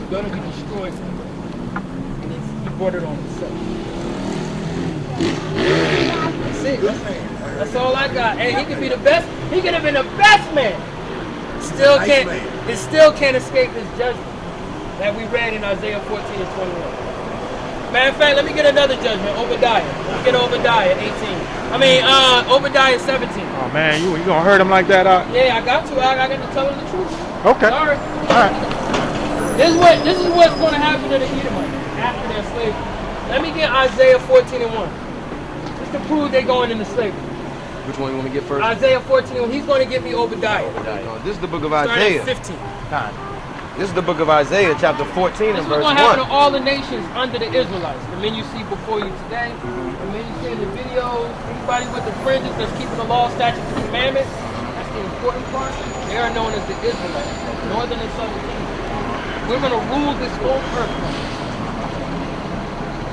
going to be destroyed. And he brought it on himself. That's it. That's all I got. Hey, he could be the best. He could have been the best man. Still can't. It still can't escape his judgment that we read in Isaiah 14 and 21. Matter of fact, let me get another judgment. Obadiah. Let me get Obadiah 18. Obadiah 17. Oh man, you gonna hurt him like that? Yeah, I got to. I got to tell him the truth. Okay. Sorry. All right. This is what's going to happen to the Edomites after their slavery. Let me get Isaiah 14 and 1. Just to prove they're going into slavery. Which one you want me to get first? Isaiah 14 and 1. He's going to give me Obadiah. No, this is the book of Isaiah. 15. This is the book of Isaiah, chapter 14 and verse 1. This is going to happen to all the nations under the Israelites. The men you see before you today, the men you see in the videos, anybody with the fringes that's keeping the law, statutes, and commandments, that's the important part. They are known as the Israelites, northern and southern kingdom. We're going to rule this whole earth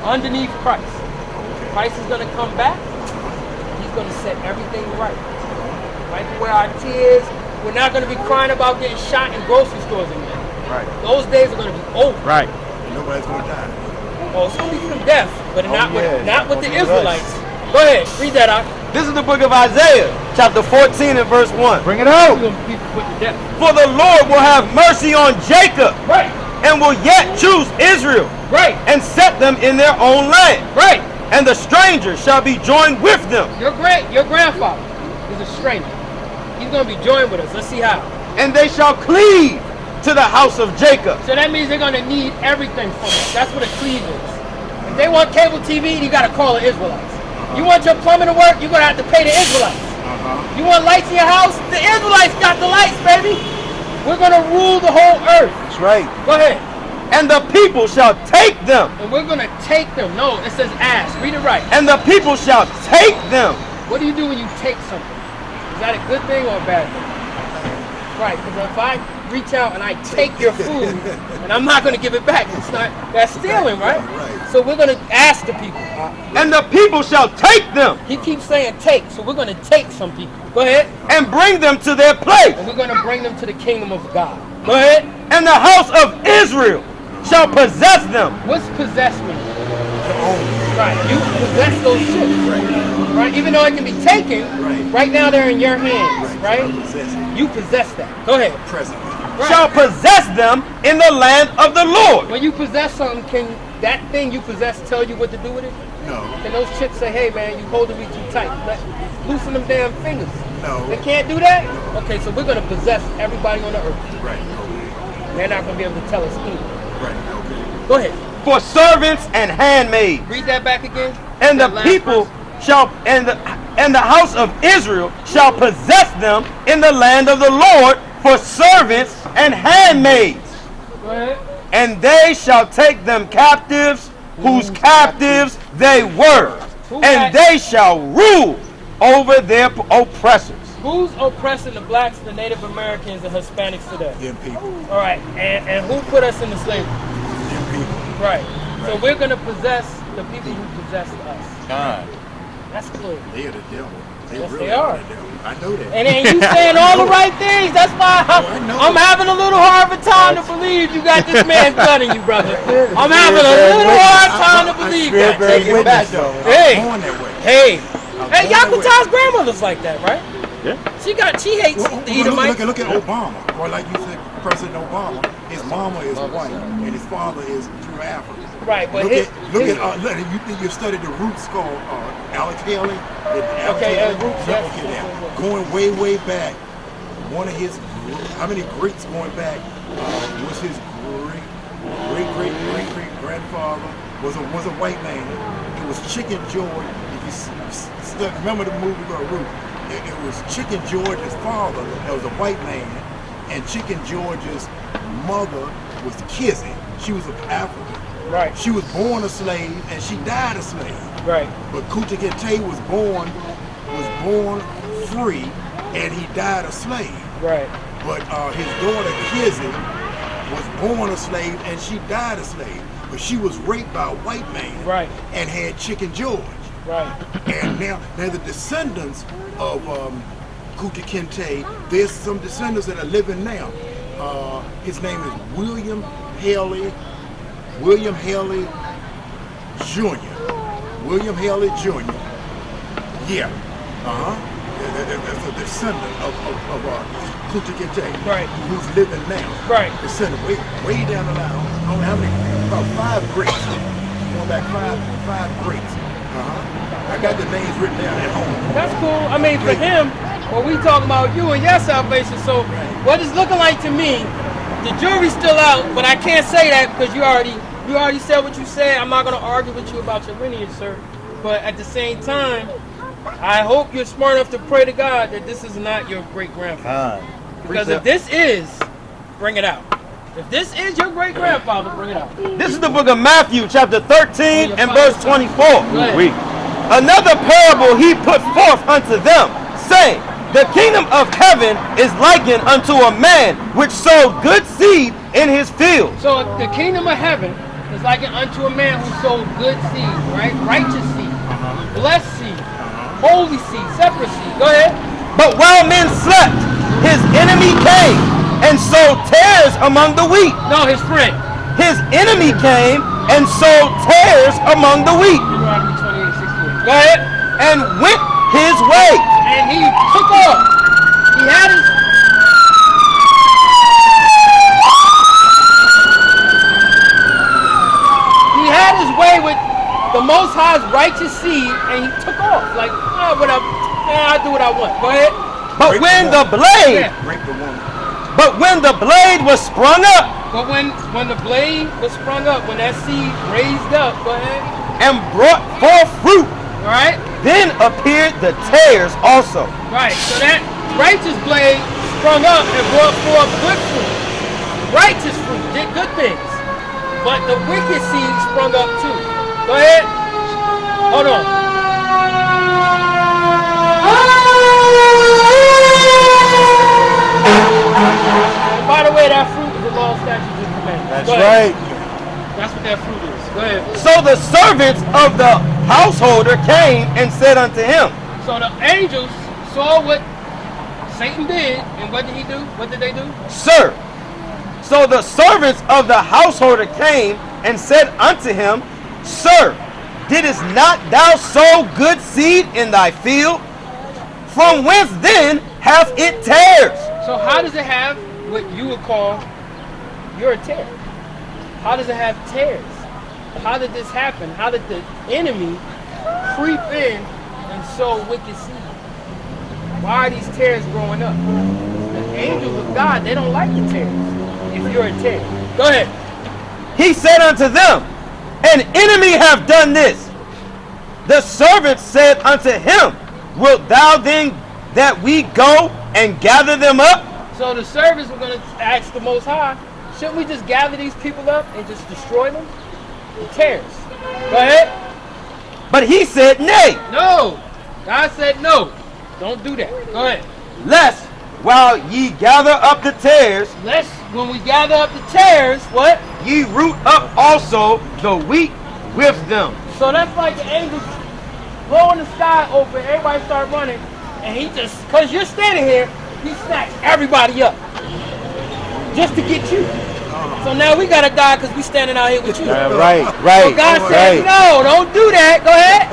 underneath Christ. Christ is going to come back. He's going to set everything right. Wipe away our tears. We're not going to be crying about getting shot in grocery stores again. Right. Those days are going to be over. Right. Nobody's going to die. Oh, it's going to be from death, but not with the Israelites. Go ahead, read that out. This is the book of Isaiah, chapter 14 and verse 1. Bring it out. For the Lord will have mercy on Jacob. Right. And will yet choose Israel. Right. And set them in their own land. Right. And the stranger shall be joined with them. Your grandfather is a stranger. He's going to be joined with us. Let's see how. And they shall cleave to the house of Jacob. So that means they're going to need everything from us. That's what a cleave is. If they want cable TV, you got to call the Israelites. You want your plumbing to work, you're going to have to pay the Israelites. You want lights in your house? The Israelites got the lights, baby. We're going to rule the whole earth. That's right. Go ahead. And the people shall take them. And we're going to take them. No, it says ask. Read it right. And the people shall take them. What do you do when you take something? Is that a good thing or a bad thing? Right, because if I reach out and I take your food and I'm not going to give it back, that's stealing, right? So we're going to ask the people. And the people shall take them. He keeps saying take, so we're going to take some people. Go ahead. And bring them to their place. And we're going to bring them to the kingdom of God. Go ahead. And the house of Israel shall possess them. What's possess mean? Right, you possess those ships. Right, even though it can be taken, right now they're in your hands, right? You possess that. Go ahead. Right. Shall possess them in the land of the Lord. When you possess something, can that thing you possess tell you what to do with it? No. Can those chips say, hey man, you holding me too tight. Loosen them damn fingers. No. They can't do that? No. Okay, so we're going to possess everybody on the earth. Right. Okay. They're not going to be able to tell us anything. Right. Okay. Go ahead. For servants and handmaids. Read that back again. And the people shall, and the house of Israel shall possess them in the land of the Lord for servants and handmaids. Go ahead. And they shall take them captives, whose captives they were. And they shall rule over their oppressors. Who's oppressing the blacks, the Native Americans, the Hispanics today? Them people. All right. And who put us into slavery? Them people. Right. So we're going to possess the people who possessed us. God. That's clear. They are the devil. Yes, really they are. The devil. I know that. And you saying all the right things. That's why I'm having a little hard of a time to believe you got this man's blood in you, brother. I'm having a little hard time to believe that. Take it back, though. Hey. I'm born that way. Hey, Yakutab's grandmother's like that, right? Yeah. She hates the Edomites. Look at Obama. Or like you said, President Obama. His mama is white and his father is true African. Right, but look at you think you studied the roots called Alex Haley? Roots. Going way back. One of his how many greats going back was his great grandfather was a white man. It was Chicken George. If you remember the movie called Roots, it was Chicken George's father that was a white man, and Chicken George's mother was Kizzy. She was of Africa. Right. She was born a slave and she died a slave. Right. But Kunta Kinte was born free and he died a slave. Right. But his daughter Kizzy was born a slave and she died a slave. But she was raped by a white man. Right. And had Chicken George. Right. And now the descendants of Kunta Kinte, there's some descendants that are living now. His name is William Haley, William Haley Jr. William Haley Jr. Yeah. That's a descendant of Kunta Kinte, Right. who's living now. Right. Descendant way down the line. I don't know how many, about 5 greats. Going back five greats. I got the names written down at home. That's cool. I mean, for him, well, we talking about you and your salvation. So what it's looking like to me, the jury's still out, but I can't say that because you already said what you said. I'm not going to argue with you about your lineage, sir. But at the same time, I hope you're smart enough to pray to God that this is not your great-grandfather. Because if this is, bring it out. If this is your great-grandfather, bring it out. This is the book of Matthew, chapter 13 and verse 24. Another parable he put forth unto them, saying, the kingdom of heaven is likened unto a man which sowed good seed in his field. So the kingdom of heaven is likened unto a man who sowed good seed, right? Righteous seed, blessed seed, holy seed, separate seed. Go ahead. But while men slept, his enemy came and sowed tares among the wheat. No, his friend. His enemy came and sowed tares among the wheat. Deuteronomy 28:16. Go ahead. And went his way. And he took off. He had his way with the Most High's righteous seed, and he took off. Like, whatever. I do what I want. Go ahead. But when the blade, but when the blade was sprung up, but when the blade was sprung up, when that seed raised up, go ahead, and brought forth fruit, all right, then appeared the tares also. Right. So that righteous blade sprung up and brought forth good fruit, righteous fruit, did good things. But the wicked seed sprung up too. Go ahead. Hold on. And by the way, that fruit is the law, statutes, and commandments. That's right. That's what that fruit is. Go ahead. So the servants of the householder came and said unto him. So the angels saw what Satan did, and what did he do? What did they do? Sir. So the servants of the householder came and said unto him, Sir, didst not thou sow good seed in thy field? From whence then hath it tares? So how does it have what you would call your tear? How does it have tears? How did this happen? How did the enemy creep in and sow wicked seed? Why are these tares growing up? The angels of God, they don't like the tares. If you're a tear. Go ahead. He said unto them, An enemy have done this. The servant said unto him, Wilt thou then that we go and gather them up? So the servants were going to ask the Most High, shouldn't we just gather these people up and just destroy them? The tares. Go ahead. But he said, Nay. No. God said no. Don't do that. Go ahead. Lest while ye gather up the tares, Lest when we gather up the tares, what? ye root up also the wheat with them. So that's like the angels blowing the sky open, everybody start running, and he just, because you're standing here, he snatched everybody up just to get you. So now we gotta die because we standing out here with you. Right. So God said, no, don't do that. Go ahead.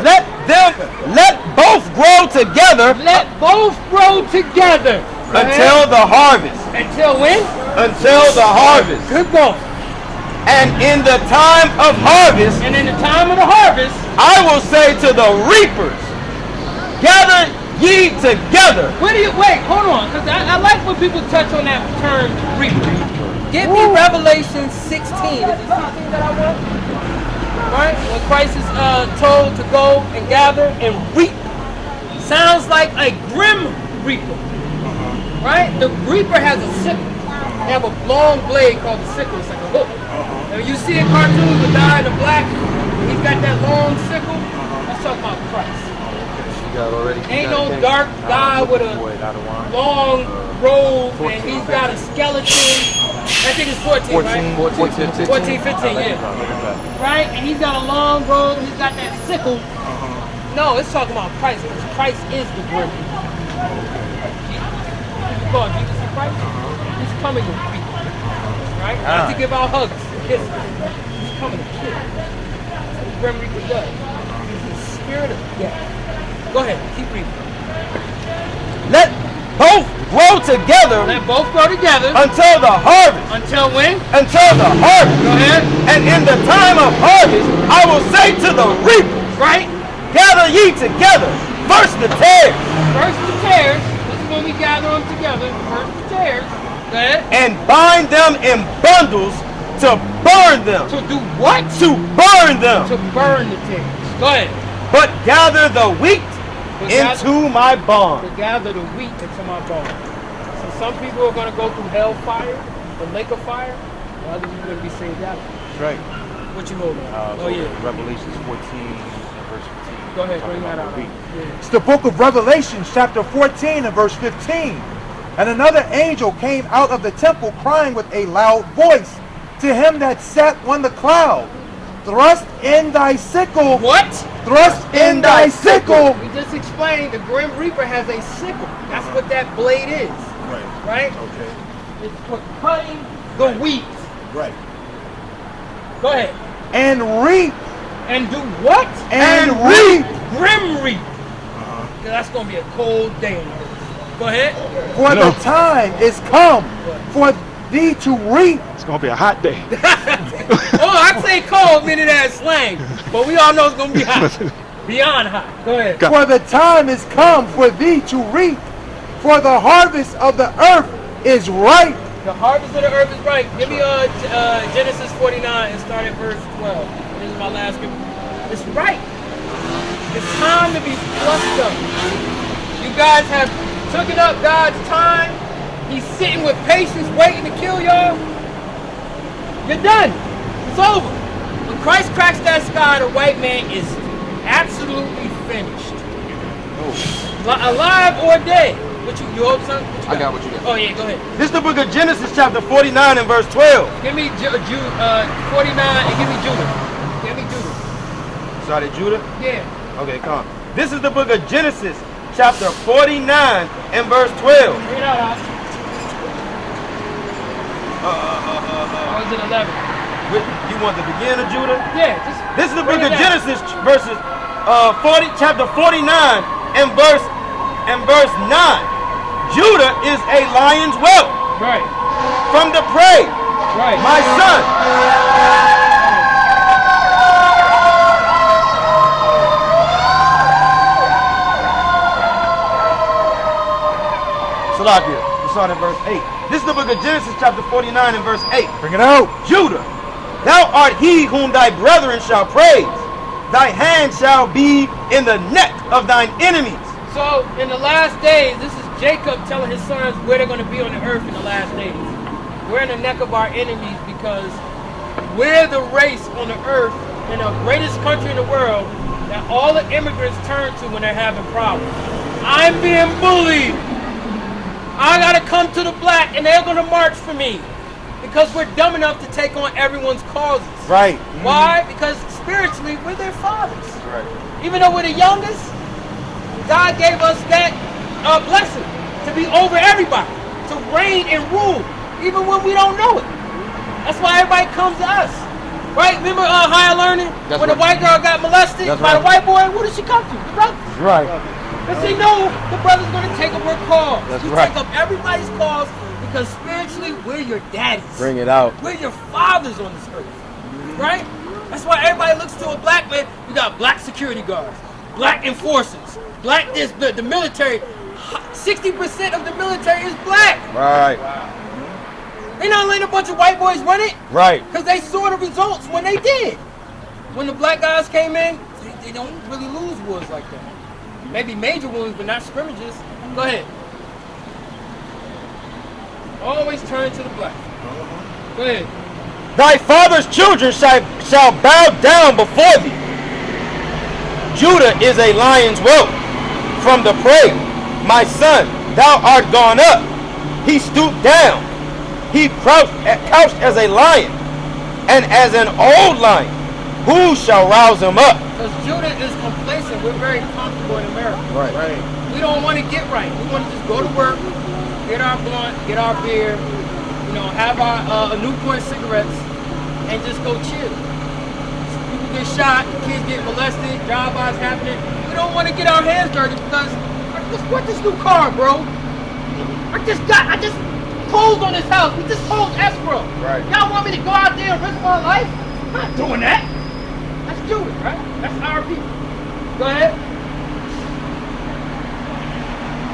Let both grow together. Let both grow together. Go until ahead. the harvest. Until when? Until the harvest. Good going. And in the time of harvest, And in the time of the harvest, I will say to the reapers, gather ye together. wait, hold on, because I like when people touch on that term reaper. Give me Revelation 16. Is it 16 that I want? Right? When Christ is told to go and gather and reap. Sounds like a grim reaper. Right? The reaper has a sickle. They have a long blade called the sickle. It's like a hook. And you see in cartoons, the guy in the black, he's got that long sickle. That's talking about Christ. Ain't no dark guy with a long robe and he's got a skeleton. I think it's 14, right? 14, 15, yeah. Right? And he's got a long robe, he's got that sickle. No, it's talking about Christ, because Christ is the grim reaper. You call Jesus the Christ? He's coming to reap. right? Not to give out hugs, kisses. He's coming to kill. That's what the Grim Reaper does. He's the spirit of death. Go ahead, keep reading. Let both grow together. Let both grow together. Until the harvest. Until when? Until the harvest. Go ahead. And in the time of harvest, I will say to the reapers, Right? gather ye together, first the tares. First the tares. This is when we gather them together. First the tares. Go ahead. And bind them in bundles to burn them. To do what? To burn them. To burn the tares. Go ahead. But gather the wheat into my barn. To gather the wheat into my barn. So some people are going to go through hellfire, the lake of fire, and others are going to be saved out of it. That's right. What you holding? Oh yeah. Revelations 14 and verse 15. Go ahead, bring that out. Yeah. It's the book of Revelation, chapter 14 and verse 15. And another angel came out of the temple crying with a loud voice to him that sat on the cloud, thrust in thy sickle. What? Thrust in thy sickle. We just explained the Grim Reaper has a sickle. That's what that blade is. Right. Right? Okay. It's for cutting the wheat. Right. Go ahead. And reap. And do what? And reap. Grim Reap. That's going to be a cold day. Go ahead. For the time is come for thee to reap. It's going to be a hot day. Oh, I say cold, meaning that slang. But we all know it's going to be hot. Beyond hot. Go ahead. For the time is come for thee to reap. For the harvest of the earth is ripe. The harvest of the earth is ripe. Give me Genesis 49 and start at verse 12. This is my last scripture. It's ripe. It's time to be plucked up. You guys have taken up God's time. He's sitting with patience waiting to kill y'all. You're done. It's over. When Christ cracks that sky, the white man is absolutely finished. Alive or dead. What you hold something? I got what you got. Oh yeah, go ahead. This is the book of Genesis chapter 49 and verse 12. Give me 49 and give me Judah. Give me Judah. Started Judah? Yeah. Okay, come on. This is the book of Genesis chapter 49 and verse 12. Read out. I was in 11. You want the beginning of Judah? Yeah. This is the book of Genesis verses chapter 49 and verse 9. Judah is a lion's whelp. Right. From the prey. Right. My son. Salakia. We start at verse 8. This is the book of Genesis chapter 49 and verse 8. Bring it out. Judah, thou art he whom thy brethren shall praise. Thy hand shall be in the neck of thine enemies. So in the last days, this is Jacob telling his sons where they're going to be on the earth in the last days. We're in the neck of our enemies because we're the race on the earth in the greatest country in the world that all the immigrants turn to when they're having problems. I'm being bullied. I gotta come to the black and they're gonna march for me because we're dumb enough to take on everyone's causes. Right. Why? Because spiritually we're their fathers. Right. Even though we're the youngest, God gave us that blessing to be over everybody, to reign and rule, even when we don't know it. That's why everybody comes to us. Right? Remember higher learning? That's when the right. white girl got molested That's by right. the white boy, who did she come to? The brothers. Right. Because they know the brother's going to take up her cause. That's We right. take up everybody's cause because spiritually we're your daddies. Bring it out. We're your fathers on this earth. Right? That's why everybody looks to a black man. You got black security guards, black enforcers, black this, the military. 60% of the military is black. Right. They not letting a bunch of white boys run it. Right. Because they saw the results when they did. When the black guys came in, they don't really lose wars like that. Maybe major wounds, but not scrimmages. Go ahead. Always turn to the black. Go ahead. Thy father's children shall bow down before thee. Judah is a lion's whelp from the prey. My son, thou art gone up. He stooped down. He couched as a lion, and as an old lion. Who shall rouse him up? Because Judah is complacent. We're very comfortable in America. Right. We don't want to get right. We want to just go to work, get our blunt, get our beer, have our Newport cigarettes and just go chill. People get shot, kids get molested, drive-bys happening. We don't want to get our hands dirty because I just bought this new car, bro. I just closed on this house. We just closed escrow. Right. Y'all want me to go out there and risk my life? I'm not doing that. Let's do it, right? That's our people. Go ahead.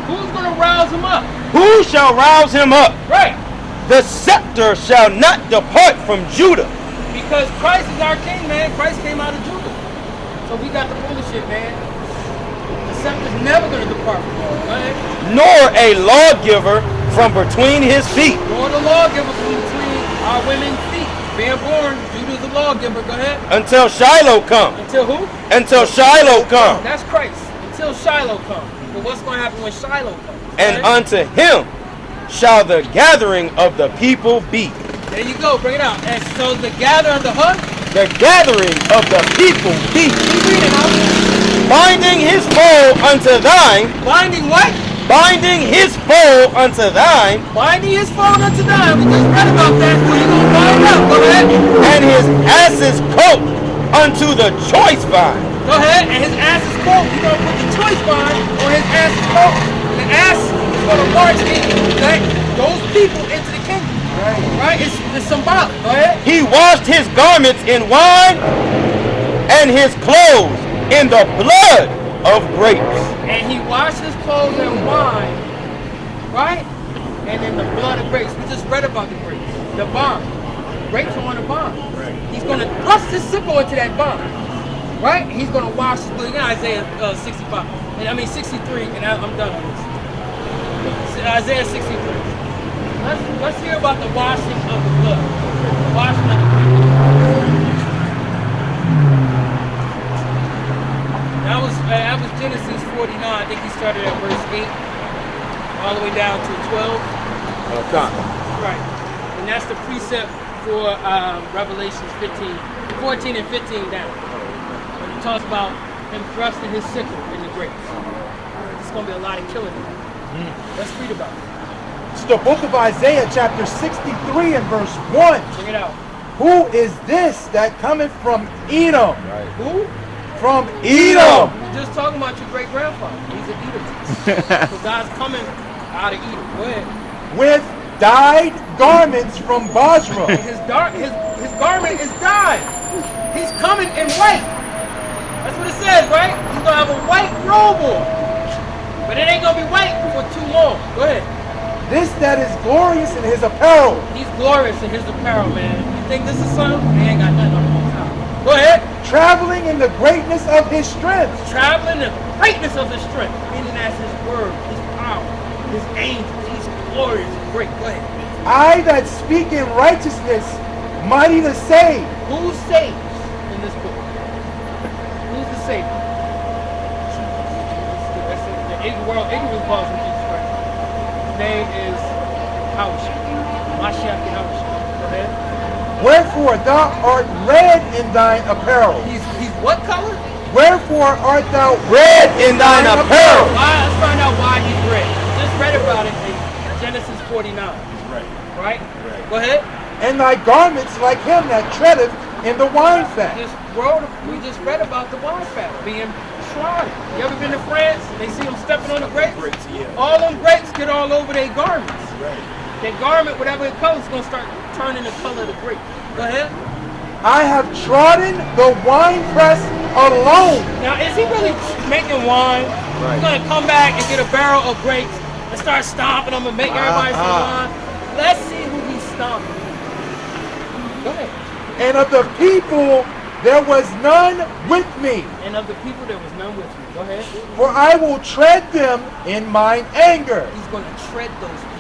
Who's gonna rouse him up? Who shall rouse him up? Right. The scepter shall not depart from Judah. Because Christ is our king, man. Christ came out of Judah. So we got the bullshit, man. The scepter's never gonna depart from him, right? Nor a lawgiver from between his feet. Nor the lawgiver from between our women's feet. Being born, Judah's the lawgiver. Go ahead. Until Shiloh come. Until who? Until Shiloh come. That's Christ. Until Shiloh comes. But what's going to happen when Shiloh comes? And Right? unto him shall the gathering of the people be. There you go. Bring it out. And so the gathering of the hood. The gathering of the people be. Keep reading out. Binding his foe unto thine. Binding what? Binding his foe unto thine. Binding his phone unto thine. We just read about that. Who you going to bind up? Go ahead. And his ass's coat unto the choice vine. Go ahead. And his ass's coat. You're going to put the choice vine on his ass's coat. And the ass is going to march those people into the kingdom. Right? It's symbolic. Go ahead. He washed his garments in wine and his clothes in the blood of grapes. And he washed his clothes in wine, right? And in the blood of grapes. We just read about the grapes. The vine. Grapes are on the vine. Right. He's going to thrust his sickle into that vine. Right? He's going to wash his blood. You know Isaiah 65. I mean 63, and I'm done with this. Isaiah 63. Let's hear about the washing of the blood. The washing of the blood. That was Genesis 49. I think he started at verse 8, all the way down to 12. Right. And that's the precept for Revelations 14 and 15 down. When he talks about him thrusting his sickle in the grapes. It's going to be a lot of killing. Let's read about it. It's the book of Isaiah, chapter 63 and verse 1. Check it out. Who is this that cometh from Edom? Who? From Edom. We're just talking about your great grandfather. He's an Edomite. So God's coming out of Edom. Go ahead. With dyed garments from Basra. And his garment is dyed. He's coming in white. That's what it says, right? He's gonna have a white robe on. But it ain't gonna be white for too long. Go ahead. This that is glorious in his apparel. He's glorious in his apparel, man. You think this is something? He ain't got nothing on the top. Go ahead. Traveling in the greatness of his strength. Traveling in the greatness of his strength. Meaning that's his word, his power, his angels. He's glorious and great. Go ahead. I that speak in righteousness, mighty to save. Who saves in this book? Who's the savior? That's the world ignorance calls him Jesus Christ. His name is Yahushua. Mashiach Yahushua. Go ahead. Wherefore thou art red in thine apparel. He's what color? Wherefore art thou Red in thine apparel. Why? Let's find out why he's red. Just read about it in Genesis 49. Right? Go ahead. and thy garments like him that treadeth in the wine fat. We just read about the wine fat being slaughtered. You ever been to France? They see them stepping on the grapes? All them grapes get all over their garments. Their garment, whatever it colors, is going to start turning the color of the grape. Go ahead. I have trodden the winepress alone. Now, is he really making wine? He's going to come back and get a barrel of grapes and start stomping them and make everybody some wine. Let's see who he's stomping. Go ahead. And of the people there was none with me. And of the people there was none with you. Go ahead. For I will tread them in mine anger. He's going to tread those people.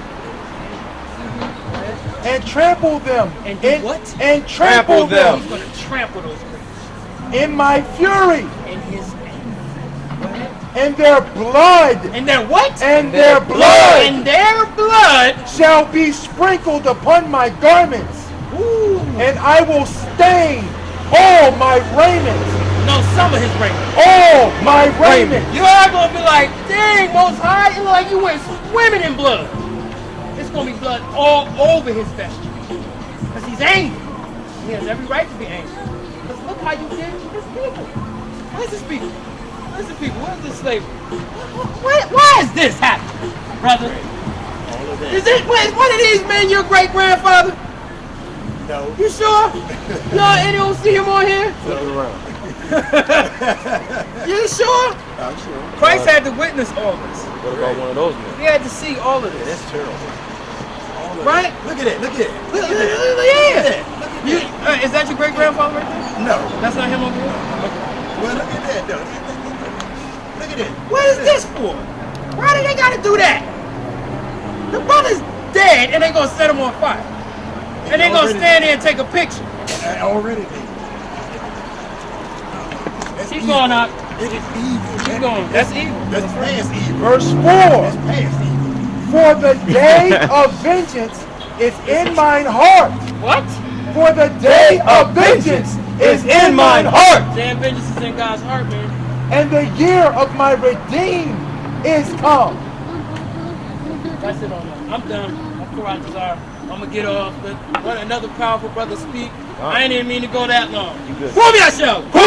Go ahead. And trample them. And do what? And trample them. He's going to trample those grapes. In my fury. In his anger. Go ahead. And their blood. And their what? And their blood. And their blood shall be sprinkled upon my garments. Ooh. And I will stain all my raiment. No, some of his raiment. All my raiment. You are going to be like, dang, Most High, you look like you went swimming in blood. It's going to be blood all over his vesture. Because he's angry. He has every right to be angry. Because look how you did his people. Where's his people? Where's the people? Where's the slavery? Why is this happening, brother? Is it one of these men your great-grandfather? No. You sure? Y'all any don't see him on here? Flip it around. You sure? I'm sure. Christ had to witness all this. What about one of those men? He had to see all of this. That's terrible. All of Right? it. Look at it. Look at it. Look at Yeah. it. You, is that your great-grandfather right there? No. That's not him over here? Well, look at that, though. Look at it. What is this for? Why do they gotta do that? The brother's dead and they gonna set him on fire. And they gonna stand there and take a picture. I already did. That's Keep evil. going up. It is evil. Keep going. That's evil. That's past evil. Verse 4. That's past evil. For the day of vengeance is in mine heart. What? For the day of vengeance is in mine heart. Damn vengeance is in God's heart, man. And the year of my redeemed is come. That's it on that. I'm done. I'm Karatazar. I'm gonna get off. But let another powerful brother speak. I ain't even mean to go that long. You good. Pull me that show. Who